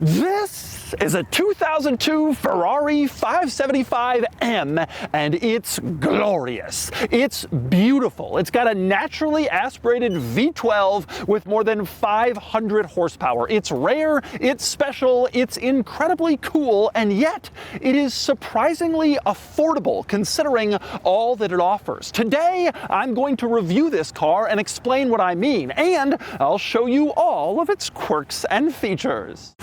This is a 2002 Ferrari 575M, and it's glorious. It's beautiful. It's got a naturally aspirated V12 with more than 500 horsepower. It's rare, it's special, it's incredibly cool, and yet it is surprisingly affordable considering all that it offers. Today, I'm going to review this car and explain what I mean, and I'll show you all of its quirks and features.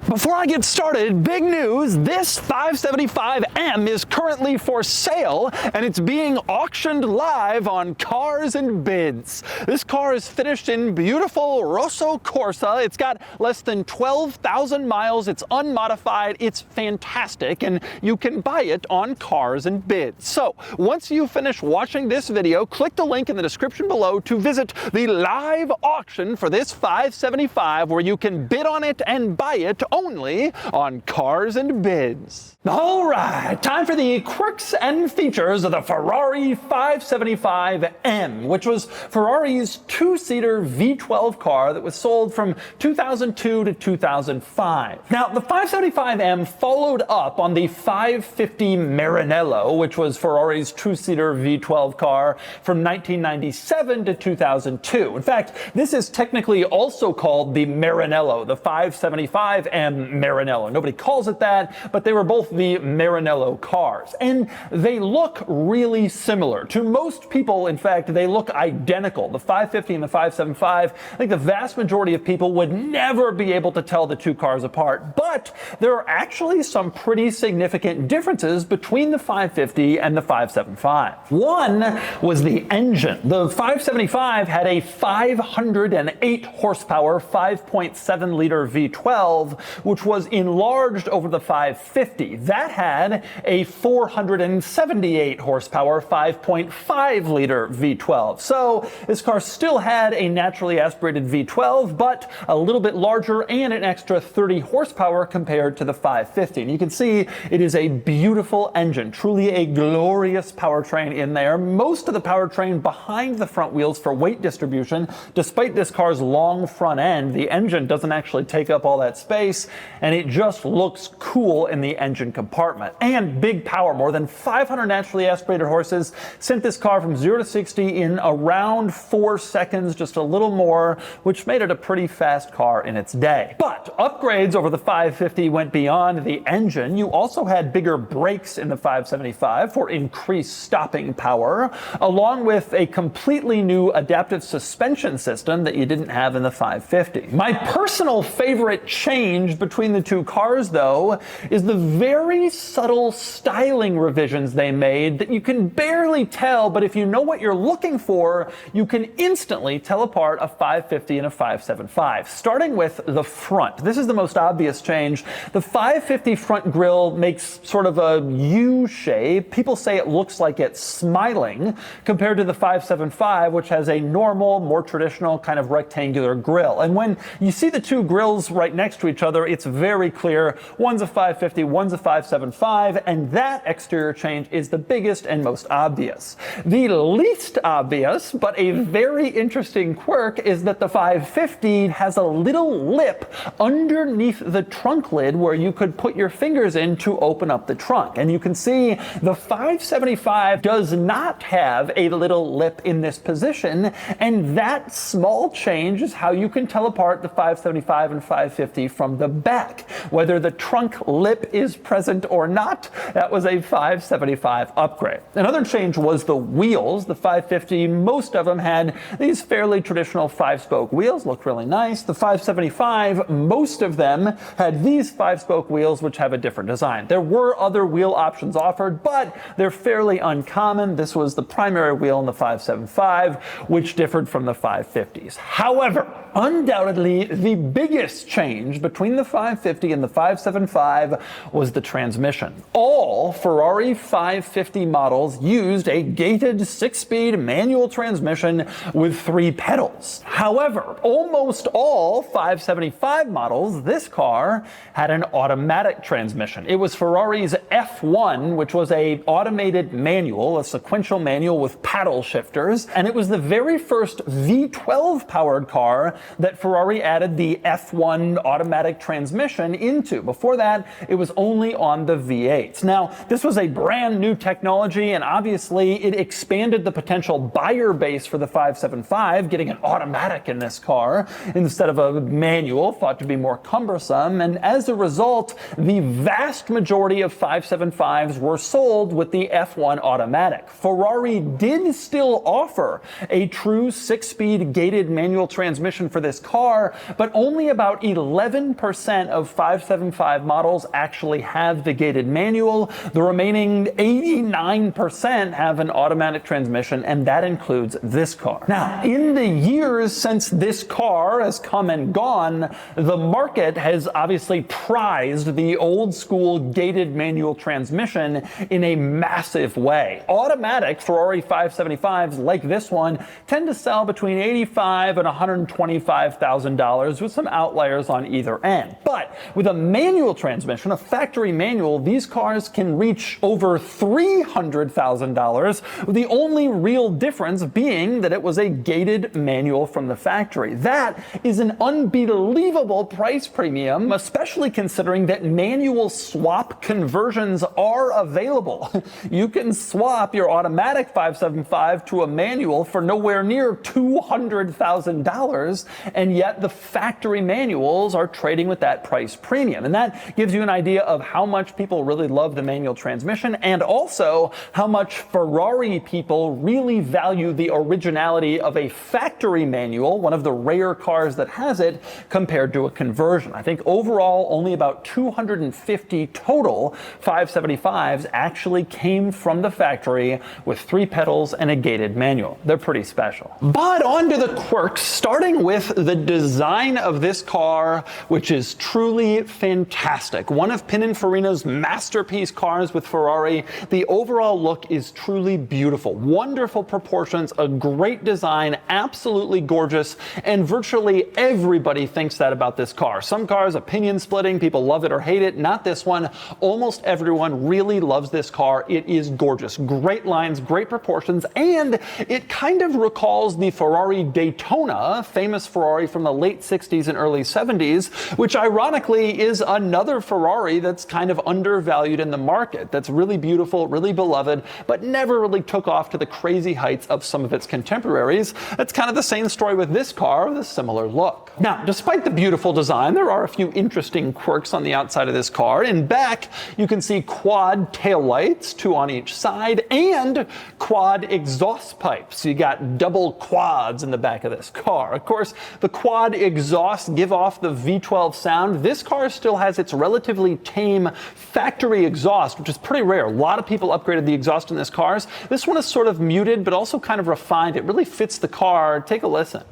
Before I get started, big news, this 575M is currently for sale and it's being auctioned live on Cars and Bids. This car is finished in beautiful Rosso Corsa. It's got less than 12,000 miles. It's unmodified. It's fantastic and you can buy it on Cars and Bids. So once you finish watching this video, click the link in the description below to visit the live auction for this 575 where you can bid on it and buy it only on Cars and Bids. All right, time for the quirks and features of the Ferrari 575M, which was Ferrari's two-seater V12 car that was sold from 2002 to 2005. Now, the 575M followed up on the 550 Maranello, which was Ferrari's two-seater V12 car from 1997 to 2002. In fact, this is technically also called the Maranello, the 575M Maranello. Nobody calls it that, but they were both the Maranello cars. And they look really similar. To most people, in fact, they look identical. The 550 and the 575, I think the vast majority of people would never be able to tell the two cars apart. But there are actually some pretty significant differences between the 550 and the 575. One was the engine. The 575 had a 508 horsepower 5.7 liter V12, which was enlarged over the 550. That had a 478 horsepower 5.5 liter V12. So this car still had a naturally aspirated V12, but a little bit larger and an extra 30 horsepower compared to the 550. And you can see it is a beautiful engine, truly a glorious powertrain in there. Most of the powertrain behind the front wheels for weight distribution. Despite this car's long front end, the engine doesn't actually take up all that space, and it just looks cool in the engine compartment. And big power, more than 500 naturally aspirated horses, sent this car from 0 to 60 in around 4 seconds, just a little more, which made it a pretty fast car in its day. But upgrades over the 550 went beyond the engine. You also had bigger brakes in the 575 for increased stopping power, along with a completely new adaptive suspension system that you didn't have in the 550. My personal favorite change between the two cars, though, is the very subtle styling revisions they made that you can barely tell, but if you know what you're looking for, you can instantly tell apart a 550 and a 575. Starting with the front. This is the most obvious change. The 550 front grille makes sort of a U shape. People say it looks like it's smiling, compared to the 575, which has a normal, more traditional kind of rectangular grille. And when you see the two grills right next to each other, it's very clear. One's a 550, one's a 575, and that exterior change is the biggest and most obvious. The least obvious, but a very interesting quirk, is that the 550 has a little lip underneath the trunk lid where you could put your fingers in to open up the trunk. And you can see the 575 does not have a little lip in this position, and that small change is how you can tell apart the 575 and 550 from the back. Whether the trunk lip is present or not, that was a 575 upgrade. Another change was the wheels. The 550, most of them had these fairly traditional 5-spoke wheels, look really nice. The 575, most of them had these 5-spoke wheels, which have a different design. There were other wheel options offered, but they're fairly uncommon. This was the primary wheel in the 575, which differed from the 550s. However, undoubtedly, the biggest change between the the 550 and the 575 was the transmission. All Ferrari 550 models used a gated 6-speed manual transmission with 3 pedals. However, almost all 575 models, this car had an automatic transmission. It was Ferrari's F1, which was an automated manual, a sequential manual with paddle shifters, and it was the very first V12 powered car that Ferrari added the F1 automatic transmission into. Before that, it was only on the V8s. Now, this was a brand new technology, and obviously it expanded the potential buyer base for the 575, getting an automatic in this car instead of a manual, thought to be more cumbersome, and as a result, the vast majority of 575s were sold with the F1 automatic. Ferrari did still offer a true 6-speed gated manual transmission for this car, but only about 11% of 575 models actually have the gated manual. The remaining 89% have an automatic transmission, and that includes this car. Now, in the years since this car has come and gone, the market has obviously prized the old school gated manual transmission in a massive way. Automatic Ferrari 575s like this one tend to sell between $85,000 and $125,000 with some outliers on either end. But with a manual transmission, a factory manual, these cars can reach over $300,000, the only real difference being that it was a gated manual from the factory. That is an unbelievable price premium, especially considering that manual swap conversions are available. You can swap your automatic 575 to a manual for nowhere near $200,000, and yet the factory manuals are trading with that price premium. And that gives you an idea of how much people really love the manual transmission, and also how much Ferrari people really value the originality of a factory manual, one of the rare cars that has it, compared to a conversion. I think overall only about 250 total 575s actually came from the factory with 3 pedals and a gated manual. They're pretty special. But on to the quirks, starting with the design of this car, which is truly fantastic. One of Pininfarina's masterpiece cars with Ferrari. The overall look is truly beautiful. Wonderful proportions, a great design, absolutely gorgeous, and virtually everybody thinks that about this car. Some cars, opinion splitting, people love it or hate it. Not this one. Almost everyone really loves this car. It is gorgeous. Great lines, great proportions, and it kind of recalls the Ferrari Daytona, famous Ferrari from the late 60s and early 70s, which ironically is another Ferrari that's kind of undervalued in the market, that's really beautiful, really beloved, but never really took off to the crazy heights of some of its contemporaries. That's kind of the same story with this car with a similar look. Now, despite the beautiful design, there are a few interesting quirks on the outside of this car. In back, you can see quad taillights, 2 on each side, and quad exhaust pipes. You got double quads in the back of this car. Of course, the quad exhausts give off the V12 sound. This car still has its relatively tame factory exhaust, which is pretty rare. A lot of people upgraded the exhaust in this car. This one is sort of muted, but also kind of refined. It really fits the car. Take a listen.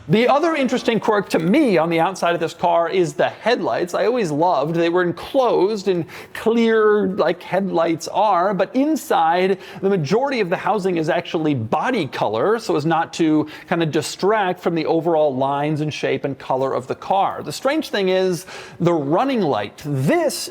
The other interesting quirk to me on the outside of this car is the headlights. I always loved they were enclosed and clear like headlights are, but inside the majority of the housing is actually body color so as not to kind of distract from the overall lines and shape and color of the car. The strange thing is the running light. This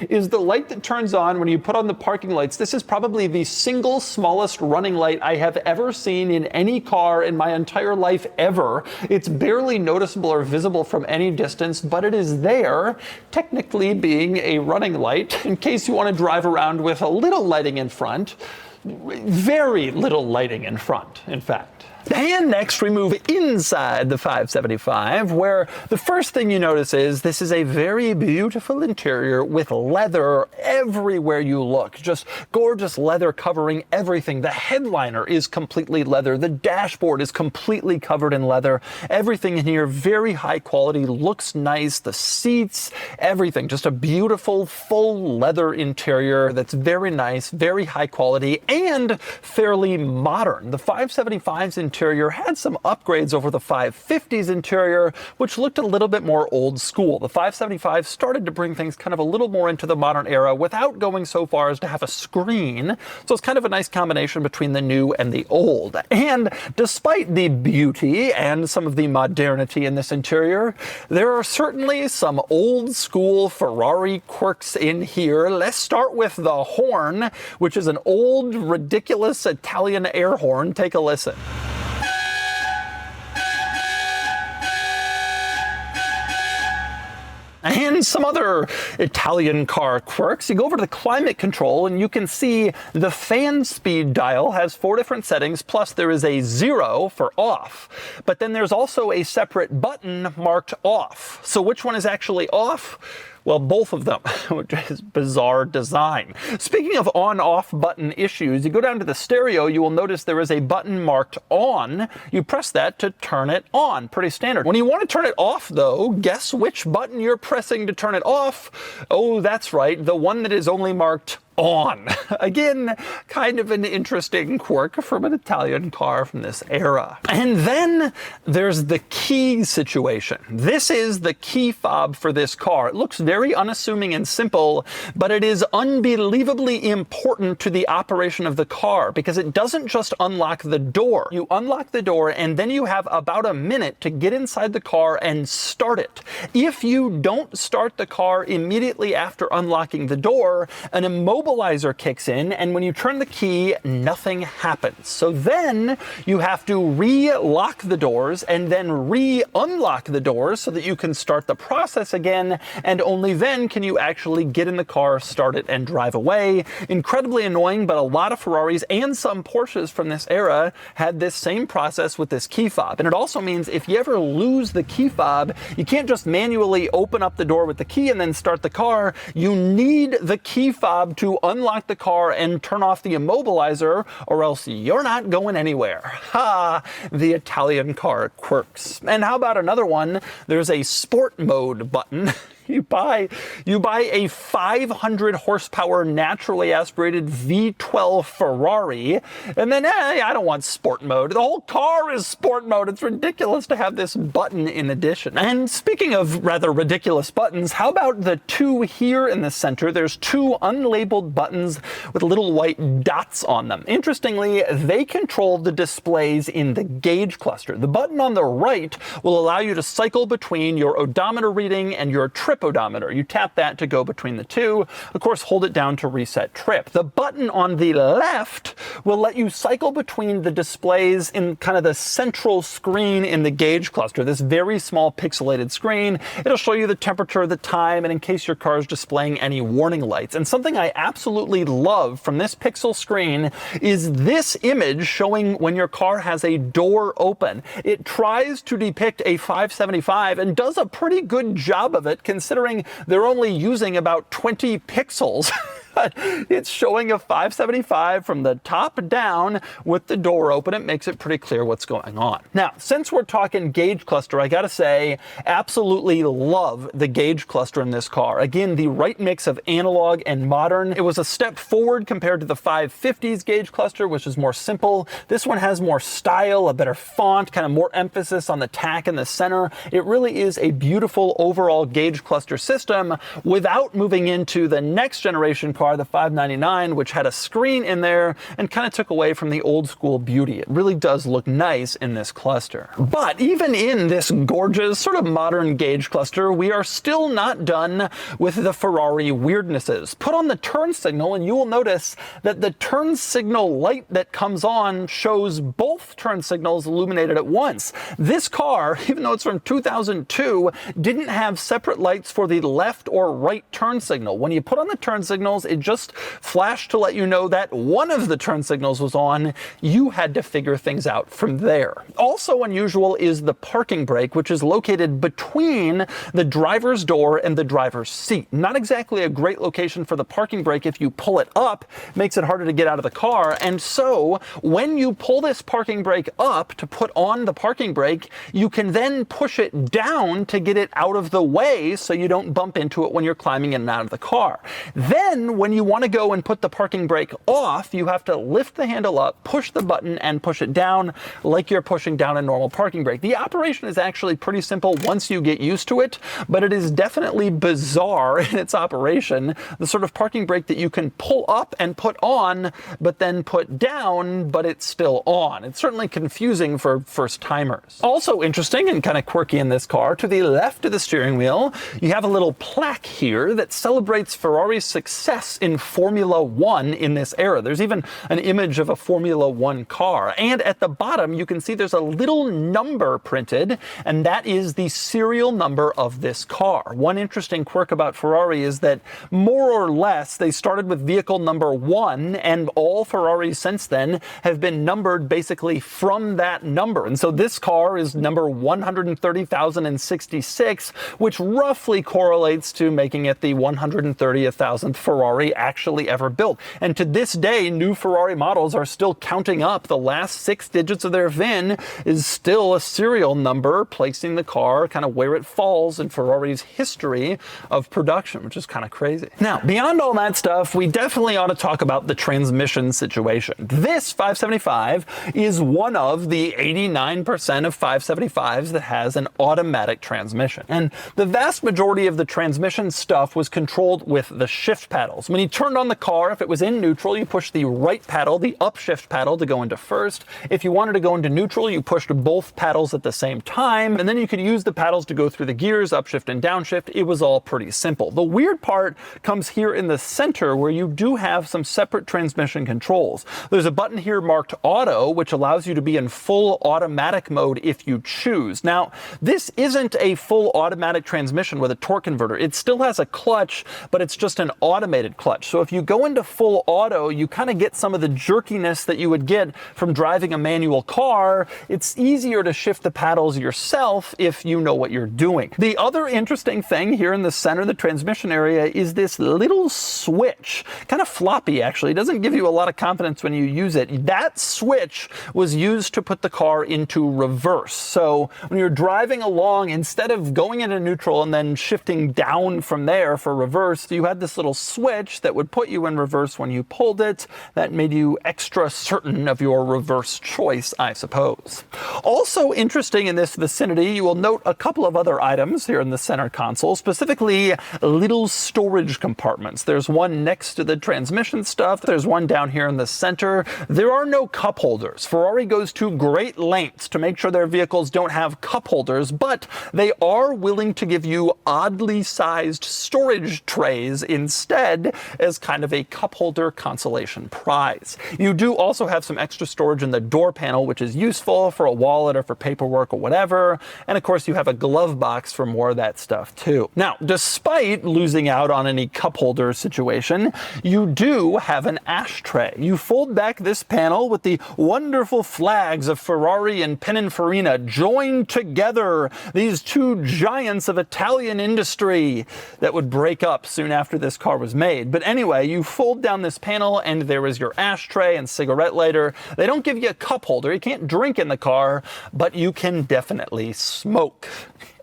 is the light that turns on when you put on the parking lights. This is probably the single smallest running light I have ever seen in any car in my entire life ever. It's barely noticeable or visible from any distance, but it is there, technically being a running light, in case you want to drive around with a little lighting in front. Very little lighting in front, in fact. And next we move inside the 575, where the first thing you notice is this is a very beautiful interior with leather everywhere you look. Just gorgeous leather covering everything. The headliner is completely leather. The dashboard is completely covered in leather. Everything in here very high quality, looks nice. The seats, everything. Just a beautiful full leather interior that's very nice, very high quality, and fairly modern. The 575's interior had some upgrades over the 550's interior, which looked a little bit more old school. The 575 started to bring things kind of a little more into the modern era without going so far as to have a screen. So it's kind of a nice combination between the new and the old. And despite the beauty and some of the modernity in this interior, there are certainly some old school Ferrari quirks in here. Let's start with the horn, which is an old, ridiculous Italian air horn. Take a listen. And some other Italian car quirks. You go over to the climate control and you can see the fan speed dial has 4 different settings, plus there is a 0 for off. But then there's also a separate button marked off. So which one is actually off? Well, both of them, which is bizarre design. Speaking of on-off button issues, you go down to the stereo, you will notice there is a button marked on. You press that to turn it on. Pretty standard. When you want to turn it off, though, guess which button you're pressing to turn it off? Oh, that's right, the one that is only marked on. Again, kind of an interesting quirk from an Italian car from this era. And then there's the key situation. This is the key fob for this car. It looks very unassuming and simple, but it is unbelievably important to the operation of the car because it doesn't just unlock the door. You unlock the door and then you have about a minute to get inside the car and start it. If you don't start the car immediately after unlocking the door, an immobilizer kicks in, and when you turn the key, nothing happens. So then you have to re-lock the doors and then re-unlock the doors so that you can start the process again, and only then can you actually get in the car, start it, and drive away. Incredibly annoying, but a lot of Ferraris and some Porsches from this era had this same process with this key fob. And it also means if you ever lose the key fob, you can't just manually open up the door with the key and then start the car. You need the key fob to unlock the car and turn off the immobilizer, or else you're not going anywhere. Ha! The Italian car quirks. And how about another one? There's a sport mode button. You buy a 500 horsepower naturally aspirated V12 Ferrari, and then, I don't want sport mode. The whole car is sport mode. It's ridiculous to have this button in addition. And speaking of rather ridiculous buttons, how about the two here in the center? There's two unlabeled buttons with little white dots on them. Interestingly, they control the displays in the gauge cluster. The button on the right will allow you to cycle between your odometer reading and your trip odometer. You tap that to go between the two. Of course, hold it down to reset trip. The button on the left will let you cycle between the displays in kind of the central screen in the gauge cluster, this very small pixelated screen. It'll show you the temperature, the time, and in case your car is displaying any warning lights. And something I absolutely love from this pixel screen is this image showing when your car has a door open. It tries to depict a 575 and does a pretty good job of it, considering they're only using about 20 pixels. It's showing a 575 from the top down with the door open. It makes it pretty clear what's going on. Now, since we're talking gauge cluster, I gotta say, absolutely love the gauge cluster in this car. Again, the right mix of analog and modern. It was a step forward compared to the 550's gauge cluster, which is more simple. This one has more style, a better font, kind of more emphasis on the tack in the center. It really is a beautiful overall gauge cluster system without moving into the next generation car, the 599, which had a screen in there and kind of took away from the old school beauty. It really does look nice in this cluster. But even in this gorgeous sort of modern gauge cluster, we are still not done with the Ferrari weirdnesses. Put on the turn signal and you will notice that the turn signal light that comes on shows both turn signals illuminated at once. This car, even though it's from 2002, didn't have separate lights for the left or right turn signal. When you put on the turn signals, it it just flashed to let you know that one of the turn signals was on. You had to figure things out from there. Also unusual is the parking brake, which is located between the driver's door and the driver's seat. Not exactly a great location for the parking brake. If you pull it up, it makes it harder to get out of the car. And so when you pull this parking brake up to put on the parking brake, you can then push it down to get it out of the way so you don't bump into it when you're climbing in and out of the car. Then when you want to go and put the parking brake off, you have to lift the handle up, push the button, and push it down like you're pushing down a normal parking brake. The operation is actually pretty simple once you get used to it, but it is definitely bizarre in its operation. The sort of parking brake that you can pull up and put on, but then put down, but it's still on. It's certainly confusing for first timers. Also interesting and kind of quirky in this car, to the left of the steering wheel, you have a little plaque here that celebrates Ferrari's success in Formula One in this era. There's even an image of a Formula One car. And at the bottom, you can see there's a little number printed, and that is the serial number of this car. One interesting quirk about Ferrari is that more or less they started with vehicle number 1, and all Ferraris since then have been numbered basically from that number. And so this car is number 130,066, which roughly correlates to making it the 130,000th Ferrari actually ever built. And to this day, new Ferrari models are still counting up. The last 6 digits of their VIN is still a serial number, placing the car kind of where it falls in Ferrari's history of production, which is kind of crazy. Now, beyond all that stuff, we definitely ought to talk about the transmission situation. This 575 is one of the 89% of 575s that has an automatic transmission. And the vast majority of the transmission stuff was controlled with the shift paddles. When you turned on the car, if it was in neutral, you pushed the right paddle, the upshift paddle, to go into first. If you wanted to go into neutral, you pushed both paddles at the same time, and then you could use the paddles to go through the gears, upshift and downshift. It was all pretty simple. The weird part comes here in the center, where you do have some separate transmission controls. There's a button here marked auto, which allows you to be in full automatic mode if you choose. Now, this isn't a full automatic transmission with a torque converter. It still has a clutch, but it's just an automated clutch. So if you go into full auto, you kind of get some of the jerkiness that you would get from driving a manual car. It's easier to shift the paddles yourself if you know what you're doing. The other interesting thing here in the center of the transmission area is this little switch. Kind of floppy, actually. It doesn't give you a lot of confidence when you use it. That switch was used to put the car into reverse. So when you're driving along, instead of going into neutral and then shifting down from there for reverse, you had this little switch that would put you in reverse when you pulled it. That made you extra certain of your reverse choice, I suppose. Also interesting in this vicinity, you will note a couple of other items here in the center console, specifically little storage compartments. There's one next to the transmission stuff. There's one down here in the center. There are no cup holders. Ferrari goes to great lengths to make sure their vehicles don't have cup holders, but they are willing to give you oddly sized storage trays instead as kind of a cup holder consolation prize. You do also have some extra storage in the door panel, which is useful for a wallet or for paperwork or whatever. And of course, you have a glove box for more of that stuff too. Now, despite losing out on any cup holder situation, you do have an ashtray. You fold back this panel with the wonderful flags of Ferrari and Pininfarina joined together, these two giants of Italian industry that would break up soon after this car was made. But anyway, you fold down this panel and there is your ashtray and cigarette lighter. They don't give you a cup holder. You can't drink in the car, but you can definitely smoke.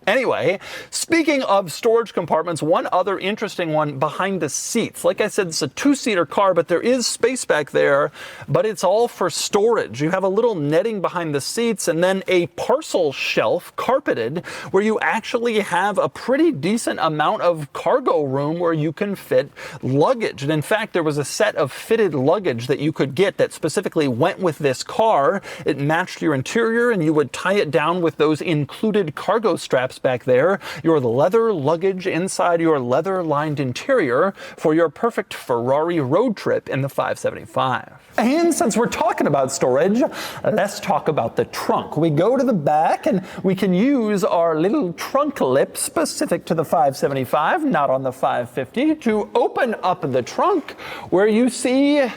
Anyway, speaking of storage compartments, one other interesting one behind the seats. Like I said, it's a 2-seater car, but there is space back there, but it's all for storage. You have a little netting behind the seats and then a parcel shelf, carpeted, where you actually have a pretty decent amount of cargo room where you can fit luggage. And in fact, there was a set of fitted luggage that you could get that specifically went with this car. It matched your interior, and you would tie it down with those included cargo straps straps back there, your leather luggage inside your leather-lined interior for your perfect Ferrari road trip in the 575. And since we're talking about storage, let's talk about the trunk. We go to the back and we can use our little trunk lip specific to the 575, not on the 550, to open up the trunk where you see,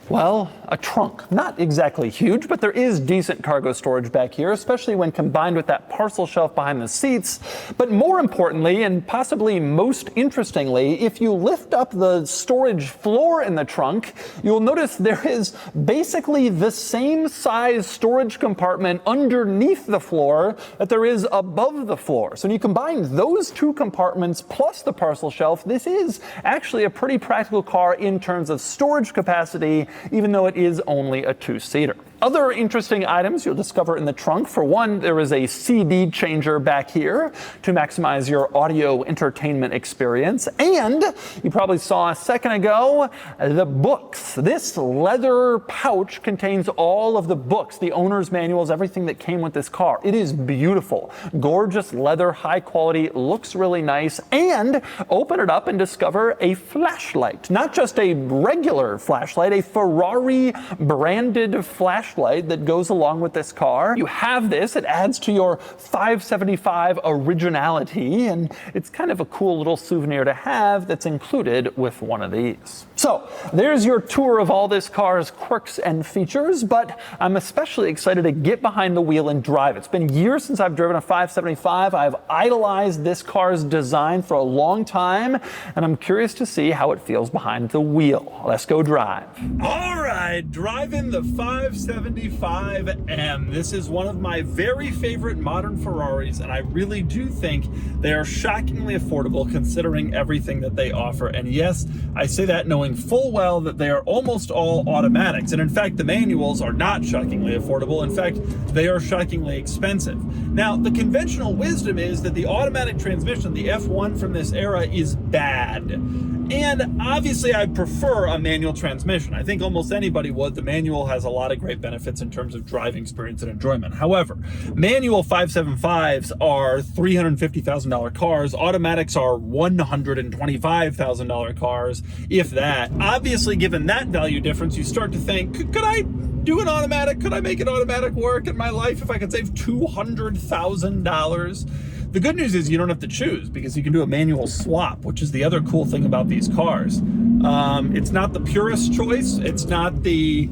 well, a trunk. Not exactly huge, but there is decent cargo storage back here, especially when combined with that parcel shelf behind the seats. But more importantly, and possibly most interestingly, if you lift up the storage floor in the trunk, you'll notice there is basically the same size storage compartment underneath the floor that there is above the floor. So when you combine those two compartments plus the parcel shelf, this is actually a pretty practical car in terms of storage capacity, even though it is only a two-seater. Other interesting items you'll discover in the trunk. For one, there is a CD changer back here to maximize your audio entertainment experience. And you probably saw a second ago, the books. This leather pouch contains all of the books, the owner's manuals, everything that came with this car. It is beautiful. Gorgeous leather, high quality, looks really nice. And open it up and discover a flashlight. Not just a regular flashlight, a Ferrari branded flashlight that goes along with this car. You have this, it adds to your 575 originality, and it's kind of a cool little souvenir to have that's included with one of these. So there's your tour of all this car's quirks and features, but I'm especially excited to get behind the wheel and drive. It's been years since I've driven a 575. I've idolized this car's design for a long time, and I'm curious to see how it feels behind the wheel. Let's go drive. All right, driving the 575M. This is one of my very favorite modern Ferraris, and I really do think they are shockingly affordable considering everything that they offer. And yes, I say that knowing full well that they are almost all automatics. And in fact, the manuals are not shockingly affordable. In fact, they are shockingly expensive. Now, the conventional wisdom is that the automatic transmission, the F1 from this era, is bad. And obviously I prefer a manual transmission. I think almost anybody would. The manual has a lot of great benefits in terms of driving experience and enjoyment. However, manual 575s are $350,000 cars. Automatics are $125,000 cars, if that. Obviously, given that value difference, you start to think, could I do an automatic? Could I make an automatic work in my life if I could save $200,000? The good news is you don't have to choose because you can do a manual swap, which is the other cool thing about these cars. It's not the purest choice. It's not the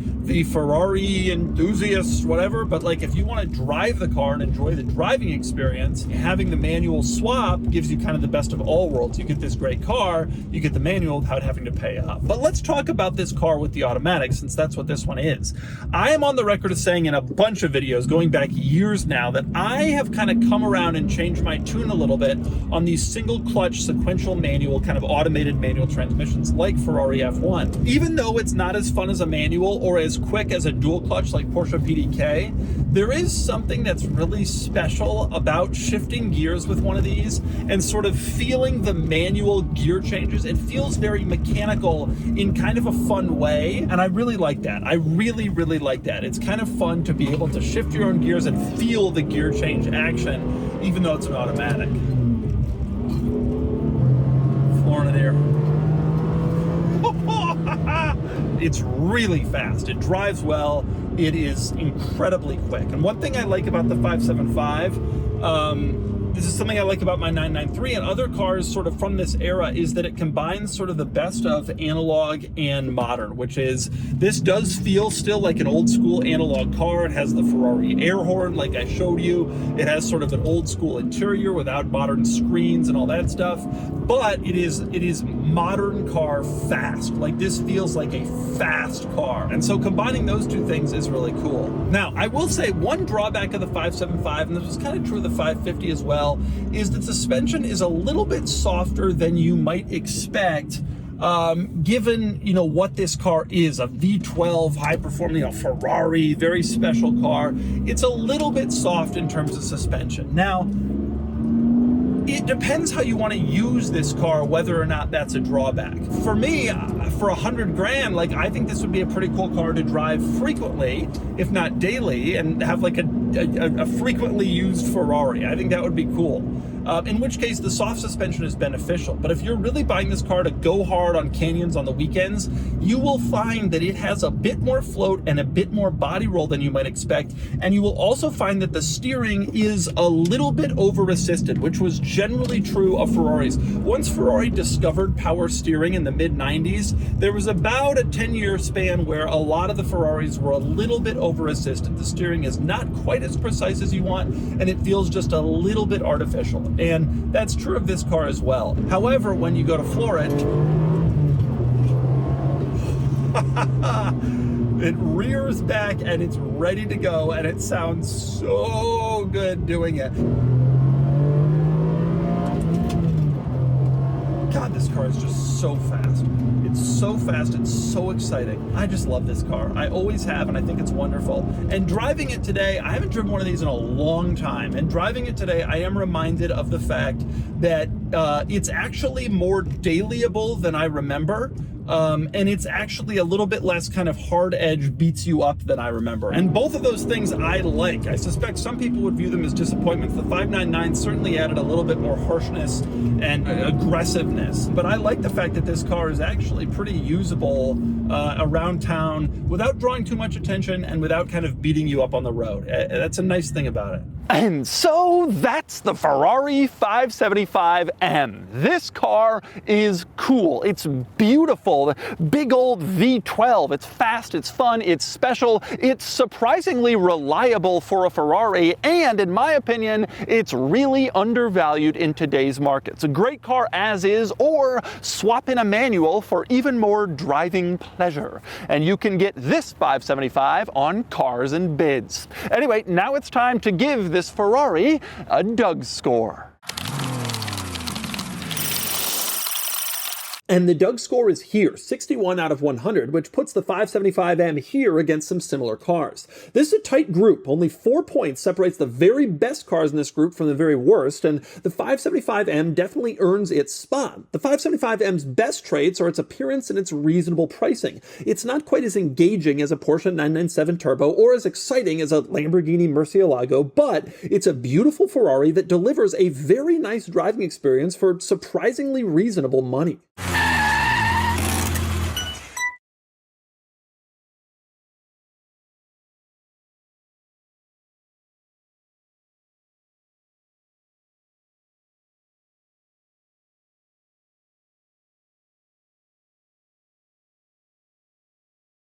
Ferrari enthusiast, whatever, but like if you want to drive the car and enjoy the driving experience, having the manual swap gives you kind of the best of all worlds. You get this great car, you get the manual without having to pay up. But let's talk about this car with the automatic, since that's what this one is. I am on the record of saying in a bunch of videos going back years now that I have kind of come around and changed my tune a little bit on these single clutch sequential manual kind of automated manual transmissions like Ferrari F1. Even though it's not as fun as a manual or as quick as a dual clutch like Porsche PDK, there is something that's really special about shifting gears with one of these and sort of feeling the manual gear changes. It feels very mechanical in kind of a fun way, and I really like that. I really, really like that. It's kind of fun to be able to shift your own gears and feel the gear change action, even though it's an automatic. Flooring it here. It's really fast. It drives well. It is incredibly quick. And one thing I like about the 575, this is something I like about my 993 and other cars sort of from this era, is that it combines sort of the best of analog and modern, which is, this does feel still like an old school analog car. It has the Ferrari air horn like I showed you. It has sort of an old school interior without modern screens and all that stuff. But it is modern car fast. Like this feels like a fast car. And so combining those two things is really cool. Now, I will say one drawback of the 575, and this was kind of true of the 550 as well, is that suspension is a little bit softer than you might expect, given what this car is, a V12 high-performing Ferrari, very special car. It's a little bit soft in terms of suspension. Now, it depends how you want to use this car, whether or not that's a drawback. For me, for $100,000, like I think this would be a pretty cool car to drive frequently, if not daily, and have like a frequently used Ferrari. I think that would be cool. in which case the soft suspension is beneficial. But if you're really buying this car to go hard on canyons on the weekends, you will find that it has a bit more float and a bit more body roll than you might expect. And you will also find that the steering is a little bit over-assisted, which was generally true of Ferraris. Once Ferrari discovered power steering in the mid-90s, there was about a 10-year span where a lot of the Ferraris were a little bit over-assisted. The steering is not quite as precise as you want, and it feels just a little bit artificial. And that's true of this car as well. However, when you go to floor it, it rears back and it's ready to go, and it sounds so good doing it. God, this car is just so fast. It's so fast, it's so exciting. I just love this car. I always have, and I think it's wonderful. And driving it today, I haven't driven one of these in a long time, and driving it today, I am reminded of the fact that it's actually more dailyable than I remember. And it's actually a little bit less kind of hard edge beats you up than I remember. And both of those things I like. I suspect some people would view them as disappointments. The 599 certainly added a little bit more harshness and aggressiveness. But I like the fact that this car is actually pretty usable around town without drawing too much attention and without kind of beating you up on the road. That's a nice thing about it. And so that's the Ferrari 575M. This car is cool. It's beautiful. Big old V12. It's fast, it's fun, it's special, it's surprisingly reliable for a Ferrari, and in my opinion, it's really undervalued in today's market. It's a great car as is, or swap in a manual for even more driving pleasure. And you can get this 575 on Cars and Bids. Anyway, now it's time to give this Ferrari a DougScore. And the DougScore is here, 61 out of 100, which puts the 575M here against some similar cars. This is a tight group. Only 4 points separates the very best cars in this group from the very worst, and the 575M definitely earns its spot. The 575M's best traits are its appearance and its reasonable pricing. It's not quite as engaging as a Porsche 997 Turbo or as exciting as a Lamborghini Murcielago, but it's a beautiful Ferrari that delivers a very nice driving experience for surprisingly reasonable money.